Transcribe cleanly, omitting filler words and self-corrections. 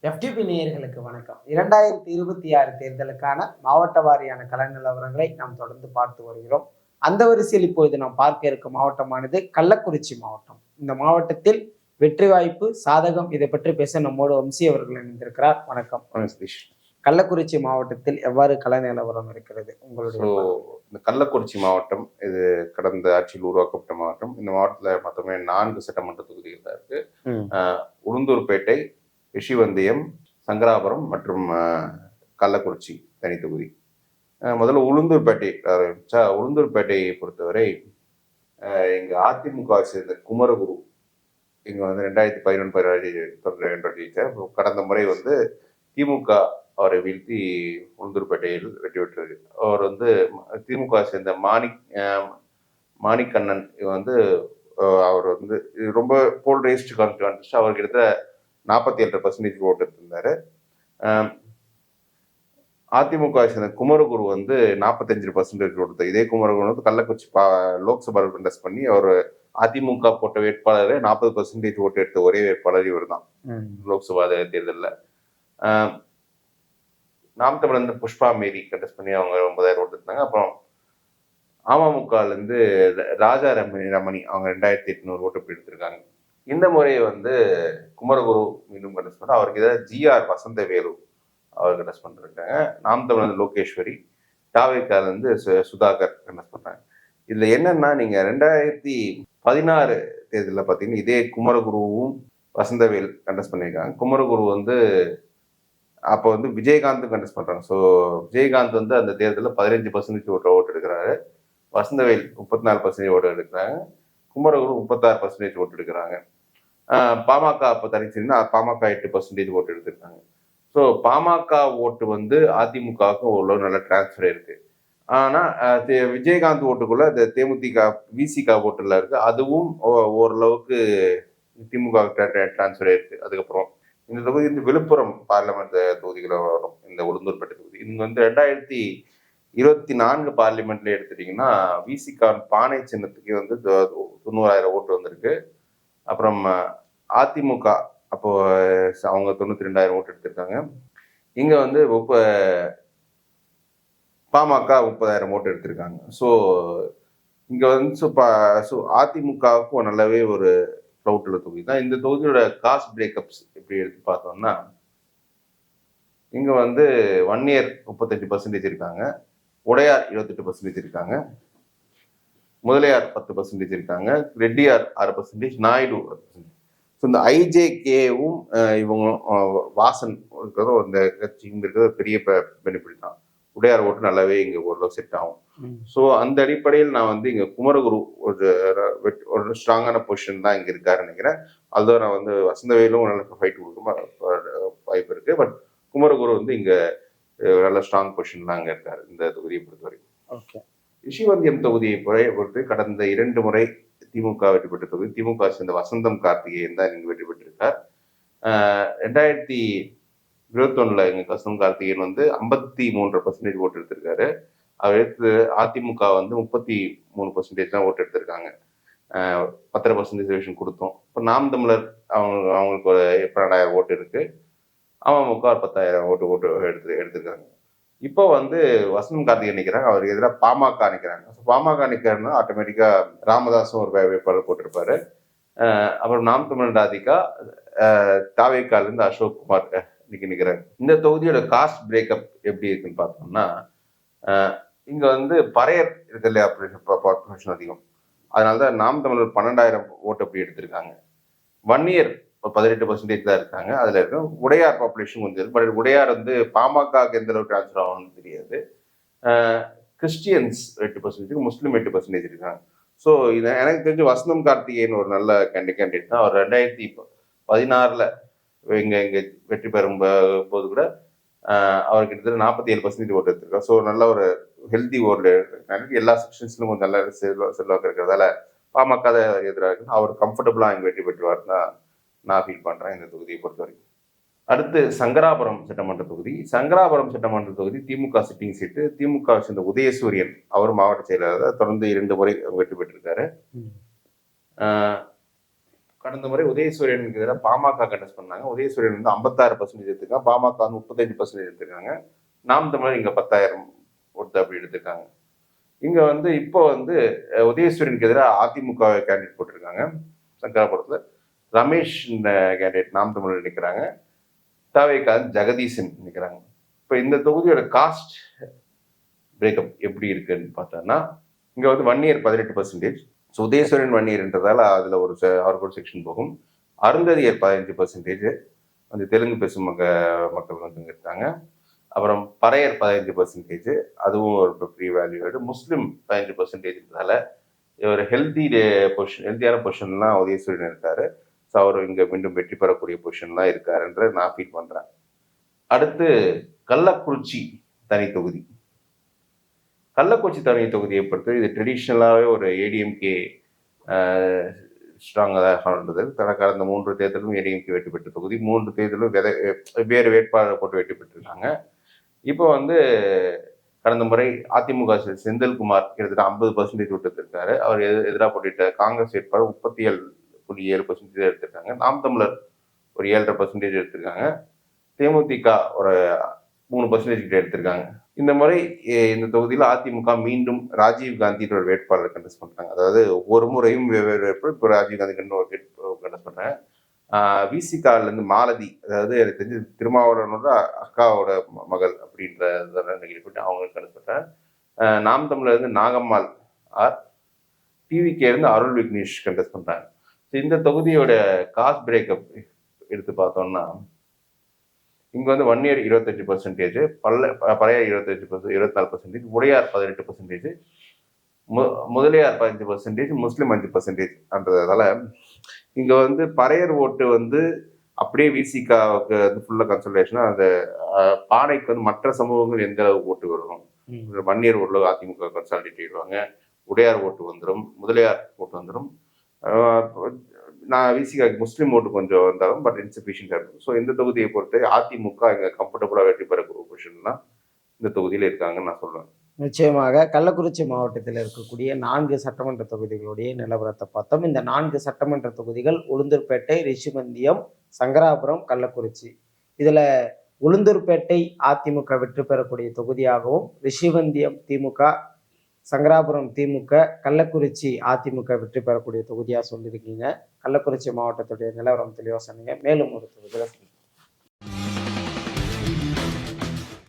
FTP நேயர்களுக்கு வணக்கம். 2026 தேர்தலுக்கான மாவட்ட வாரியான கள நிலவரங்களை நாம் தொடர்ந்து பார்த்து வருகிறோம். அந்த வரிசையில் இப்பொழுது நாம் பார்க்க இருக்கும் மாவட்டமானது கள்ளக்குறிச்சி மாவட்டம். இந்த மாவட்டத்தில் வெற்றி வாய்ப்பு, சாதகம் இதை பற்றி பேச நம்மோடு வம்சி அவர்கள் இணைந்திருக்கிறார். வணக்கம். சதீஷ். கள்ளக்குறிச்சி மாவட்டத்தில் எவ்வாறு கள நிலவரம் இருக்கிறது உங்களுடைய? இந்த கள்ளக்குறிச்சி மாவட்டம் இது கடந்த ஆட்சியில் உருவாக்கப்பட்ட மாவட்டம். இந்த மாவட்டத்தில் மொத்தமே 4 சட்டமன்ற தொகுதிகள் தான் இருக்கு. உளுந்தூர்பேட்டை, ரிஷிவந்தியம், சங்கராபுரம் மற்றும் கள்ளக்குறிச்சி தனி தொகுதி. முதல்ல உளுந்தூர்பேட்டை ஆரம்பிச்சா, உளுந்தூர்பேட்டையை பொறுத்தவரை இங்க அதிமுக சேர்ந்த குமரகுரு இங்க வந்து 2011-12 ஜெயிச்சார். கடந்த முறை வந்து திமுக அவரை வீழ்த்தி உளுந்தூர்பேட்டையில் வெற்றி பெற்றது. அவர் வந்து திமுக சேர்ந்த மாணிக்கண்ணன் வந்து அவர் வந்து ரொம்ப போல்ரைஸ்டு கான்ஸ்டிட்யூன்சி. அவர் கிட்ட 47% ஓட்டு எடுத்திருந்தாரு. அதிமுக சேர்ந்த குமரகுரு வந்து 45% கொடுத்தார். இதே குமரகுரு வந்து கள்ளக்குறிச்சி லோக்சபா கண்டஸ்ட் பண்ணி அவர் அதிமுக போட்ட வேட்பாளர் 40% ஓட்டு எடுத்த ஒரே வேட்பாளர் இவர் தான் லோக்சபா தேர்தலில். நாம் தமிழர் புஷ்பா மேரி கண்டஸ்ட் பண்ணி அவங்க 9,000 ஓட்டு எடுத்தாங்க. அப்புறம் அமமுகலேருந்து ராஜா ரமணி அவங்க 2,800 ஓட்டு எடுத்திருக்காங்க. இந்த முறையை வந்து குமரகுரு மீண்டும் கண்டஸ்ட் பண்ண, அவருக்கு ஏதாவது ஜிஆர் வசந்தவேலு அவர் கண்டஸ்ட் பண்ணிருக்காங்க. நாம் தமிழர் லோகேஸ்வரி, தாவேக்காலேருந்து சுதாகர் கண்டஸ்ட் பண்றாங்க. இதுல என்னன்னா, நீங்க 2016 தேர்தலில் பார்த்தீங்கன்னா இதே குமரகுருவும் வசந்தவேல் கண்டஸ்ட் பண்ணியிருக்காங்க. குமரகுரு வந்து அப்போ வந்து விஜயகாந்த் கண்டஸ்ட் பண்றாங்க. ஸோ விஜயகாந்த் வந்து அந்த தேர்தலில் 15% ஓட்டு எடுக்கிறாரு. வசந்தவேல் 34% ஓட்டு எடுக்கிறாங்க. குமரகுரு 36% ஓட்டு எடுக்கிறாங்க. பாமக அப்போ தனிச்சுன்னா பாமக 8% ஓட்டு எடுத்திருக்காங்க. ஸோ பாமக ஓட்டு வந்து அதிமுகவுக்கு ஓரளவு நல்ல டிரான்ஸ்ஃபர் இருக்கு. ஆனா விஜயகாந்த் ஓட்டுக்குள்ள இந்த தேமுதிக விசிக ஓட்டுல இருக்கு, அதுவும் ஓரளவுக்கு திமுக டிரான்ஸ்ஃபர் ஆயிருக்கு. அதுக்கப்புறம் இந்த தொகுதி வந்து விழுப்புரம் பார்லிமெண்ட் தொகுதிகளை வரும். இந்த உளுந்தூர்பேட்டை தொகுதி இங்க வந்து 2024 பார்லிமெண்ட்ல எடுத்துட்டீங்கன்னா விசிக பானை சின்னத்துக்கு வந்து 90,000 ஓட்டு வந்திருக்கு. அப்புறம் அதிமுக அப்போ அவங்க 92,000 ஓட்டு எடுத்திருக்காங்க. இங்க வந்து பாமக 30,000 ஓட்டு எடுத்திருக்காங்க. ஸோ இங்க வந்து அதிமுகவுக்கும் நல்லாவே ஒரு க்ளவுட்ல தொகுதி தான். இந்த தொகுதியோட காஸ்ட் பிரேக்கப்ஸ் எப்படி எடுத்து பார்த்தோம்னா, இங்க வந்து வன்னியர் 35% இருக்காங்க, உடையார் 28% இருக்காங்க, முதலியார் 10% இருக்காங்க, ரெட்டியார் 6%, நாயுடு 6%. ஸோ இந்த ஐஜேகேவும் இவங்களும் வாசன் இருக்கிறதோ இந்த கட்சி இங்க இருக்கிறது பெரிய பெனிஃபிட் தான். உடையார் ஓட்டு நல்லாவே இங்க ஓரளவு செட் ஆகும். ஸோ அந்த அடிப்படையில் நான் வந்து இங்க குமரகுரு ஒரு ஸ்ட்ராங்கான பொசிஷன் தான் இங்க இருக்காருன்னு நினைக்கிறேன். அதோ நான் வந்து வசந்தவேலும் நல்ல ஃபைட் கொடுக்கும் வாய்ப்பு இருக்கு. பட் குமரகுரு வந்து இங்க நல்ல ஸ்ட்ராங் பொசிஷன் தான் அங்க இருக்காரு இந்த தொகுதியை பொறுத்த வரைக்கும். ரிஷிவந்தியம் தொகுதியை பொறுத்து கடந்த 2 முறை திமுக வெற்றி பெற்ற தொகுதி. திமுக சேர்ந்த வசந்தம் கார்த்திகேயன் தான் இங்க வெற்றி பெற்றிருக்கார். 2021 எங்க வசந்தம் கார்த்திகேயன் வந்து 53% ஓட்டு எடுத்திருக்காரு. அவர் எடுத்து அதிமுக வந்து 33% தான் ஓட்டு எடுத்திருக்காங்க. 10% கொடுத்தோம். இப்போ நாம் தமிழர் அவங்களுக்கு ஒரு 12,000 ஓட்டு இருக்கு. அமமுக 10,000 ஓட்டு எடுத்திருக்காங்க. இப்போ வந்து வசந்தம் கார்த்திகேயன் நிற்கிறாங்க, அவருக்கு எதிராக பாமக நிற்கிறாங்க. பாமக நிற்கிறாருன்னா ஆட்டோமேட்டிக்கா ராமதாசும் ஒரு வேட்பாளர் போட்டிருப்பாரு. அப்புறம் நாம் தமிழர் ராதிகா, தாவேக்கால இருந்து அசோக் குமார் நிற்கிறாங்க. இந்த தொகுதியோட காஸ்ட் பிரேக்கப் எப்படி இருக்குன்னு பார்த்தோம்னா, இங்க வந்து பறையர் இருக்கு இல்லையா, பாப்புலேஷன் அதிகம். அதனாலதான் நாம் தமிழர் 12,000 ஓட்டு அப்படி எடுத்திருக்காங்க. வன்னியர் 18% தான் இருக்காங்க. அதுல இருக்க உடையார் பாப்புலேஷன் கொஞ்சம், பட் உடையார் வந்து பாமக எந்த அளவுக்கு டிரான்ஸ்ஃபர் ஆகும்னு தெரியாது. கிறிஸ்டியன்ஸ் 8%, முஸ்லீம் 8% இருக்காங்க. ஸோ இது எனக்கு தெரிஞ்சு வசந்தம் கார்த்திகேயன் ஒரு நல்ல கேண்டிடேட் தான். அவர் 2016 இங்க வெற்றி பெறும் போது கூட அவர் கிட்டத்தட்ட 47% ஓட்டு எடுத்திருக்காரு. ஸோ நல்ல ஒரு ஹெல்தி ஓட்டு, எல்லா செக்ஷன்ஸ்லும் கொஞ்சம் நல்ல செல்வாக்கு இருக்கிறதால பாமக எதிராக அவர் கம்ஃபர்டபுளா இங்க வெற்றி பெற்றுவார் தான் நான் ஃபீல் பண்றேன் இந்த தொகுதியை பொறுத்த வரைக்கும். அடுத்து சங்கராபுரம் சட்டமன்ற தொகுதி. சங்கராபுரம் சட்டமன்ற தொகுதி திமுக சிட்டிங் சீட்டு. திமுக சேர்ந்த உதயசூரியன் அவர் மாவட்ட செயலாளர் தொடர்ந்து 2 முறை வெற்றி பெற்றிருக்காரு. கடந்த கடந்த முறை உதயசூரியனுக்கு எதிராக பாமக கண்டஸ்ட் பண்ணாங்க. உதயசூரியன் வந்து 56% எடுத்திருக்காங்க, பாமக வந்து 35% எடுத்திருக்காங்க. நாம் தமிழர் இங்க 10,000 ஓட்டு அப்படி எடுத்திருக்காங்க. இங்க வந்து இப்போ வந்து உதயசூரியனுக்கு எதிராக அதிமுக கேண்டிடேட் போட்டிருக்காங்க. சங்கராபுரத்துல ரமேஷ் கேண்டிடேட் நாம் தமிழர் நிற்கிறாங்க. தாவேகா ஜெகதீசன் நிற்கிறாங்க. இப்போ இந்த தொகுதியோட காஸ்ட் பிரேக்கப் எப்படி இருக்குன்னு பார்த்தோம்னா, இங்க வந்து 1 இயர் 18%. ஸோ உதயசூரியன் 1 இயர்ன்றதால அதுல அவருக்கு ஒரு செக்ஷன் போகும். அருந்ததியர் 15%, அந்த தெலுங்கு பேசும் மக்கள் வந்து இங்க இருக்காங்க. அப்புறம் பறையர் 15%, அதுவும் ஒரு ப்ரீ வேல்யூடு. முஸ்லிம் 15%. ஒரு ஹெல்த்தியான பொசிஷன்லாம் உதயசூரியன் இருக்காரு. ஸோ அவர் இங்க மீண்டும் வெற்றி பெறக்கூடிய பொசிஷன்லாம் இருக்காருன்ற நான் ஃபீல் பண்றேன். அடுத்து கள்ளக்குறிச்சி தனி தொகுதி. கள்ளக்குறிச்சி தனி தொகுதியை பொறுத்து இது ட்ரெடிஷ்னலாகவே ஒரு ஏடிஎம்கே ஸ்ட்ராங்காக இருந்தது. கடந்த 3 தேர்தலும் ஏடிஎம்கே வெற்றி பெற்ற தொகுதி. 3 தேர்தலும் வேறு வேட்பாளர் போட்டு வெற்றி பெற்றிருக்காங்க. இப்போ வந்து கடந்த முறை அதிமுக செந்தில்குமார் கிட்டத்தட்ட 50% விட்டுருக்காரு. அவர் எதிராக போட்டிட்ட காங்கிரஸ் வேட்பாளர் 37.7% எடுத்திருக்காங்க. நாம் தமிழர் ஒரு 7.5% எடுத்திருக்காங்க. தேமுதிக ஒரு 3% கிட்ட எடுத்திருக்காங்க. இந்த முறை இந்த தொகுதியில் அதிமுக மீண்டும் ராஜீவ் காந்தின்ற ஒரு வேட்பாளர் கண்டஸ்ட் பண்றாங்க. அதாவது ஒவ்வொரு முறையும் வெவ்வேறு வேட்பாளர், இப்போ ராஜீவ் காந்தி கண்டஸ்ட் பண்றாங்க. விசிகால இருந்து மாலதி, அதாவது எனக்கு தெரிஞ்சு திருமாவளவனோட அக்காவோட மகள் அப்படின்ற கேள்விப்பட்டு அவங்க கண்டஸ்ட் பண்றாங்க. நாம் தமிழர் இருந்து நாகம்மாள் ஆர், டிவிகே இருந்து அருள் விக்னேஷ் கண்டஸ்ட் பண்றாங்க. இந்த தொகுதியோட காஸ்ட் பிரேக்கப் எடுத்து பார்த்தோம்னா, இங்க வந்து 1 இயர் 25%, பழைய 24%, உடையார் 18%, முதலியார் 15%, முஸ்லிம் 5%. இங்க வந்து பறையர் ஓட்டு வந்து அப்படியே விசிகாவுக்கு வந்து ஃபுல்லா கன்சல்டேஷனா அந்த பானைக்கு வந்து மற்ற சமூகங்கள் எந்த அளவுக்கு ஓட்டு வரும், வன்னியர் ஓட்டு அதிமுக கன்சாலிடேட் ஆயிடுவாங்க, உடையார் ஓட்டு வந்துடும், முதலியார் ஓட்டு வந்துடும். நான் விசிகாக்கு முஸ்லீம் ஓட்டு கொஞ்சம் வந்தாலும் பட் இன்சபிஷியன்டா இருக்கும். ஸோ இந்த தொகுதியை பொறுத்து அதிமுக இங்க கம்ஃபர்டபுளா வெற்றி பெறக்கூடிய பொசிஷன்லாம் இந்த தொகுதியில இருக்காங்கன்னு நான் சொல்றேன். நிச்சயமாக கள்ளக்குறிச்சி மாவட்டத்தில் இருக்கக்கூடிய 4 சட்டமன்ற தொகுதிகளுடைய நிலவரத்தை பார்த்தோம். இந்த 4 சட்டமன்ற தொகுதிகள் உளுந்தூர்பேட்டை, ரிஷிவந்தியம், சங்கராபுரம், கள்ளக்குறிச்சி. இதுல உளுந்தூர்பேட்டை அதிமுக வெற்றி பெறக்கூடிய தொகுதியாகவும், ரிஷிவந்தியம் திமுக, சங்கராபுரம் திமுக, கள்ளக்குறிச்சி அதிமுக வெற்றி பெறக்கூடிய தொகுதியாக சொல்லியிருக்கீங்க. கள்ளக்குறிச்சி மாவட்டத்துடைய நிலவரம் தெளிவாக சொன்னீங்க. மேலும் ஒரு தொகுதியில்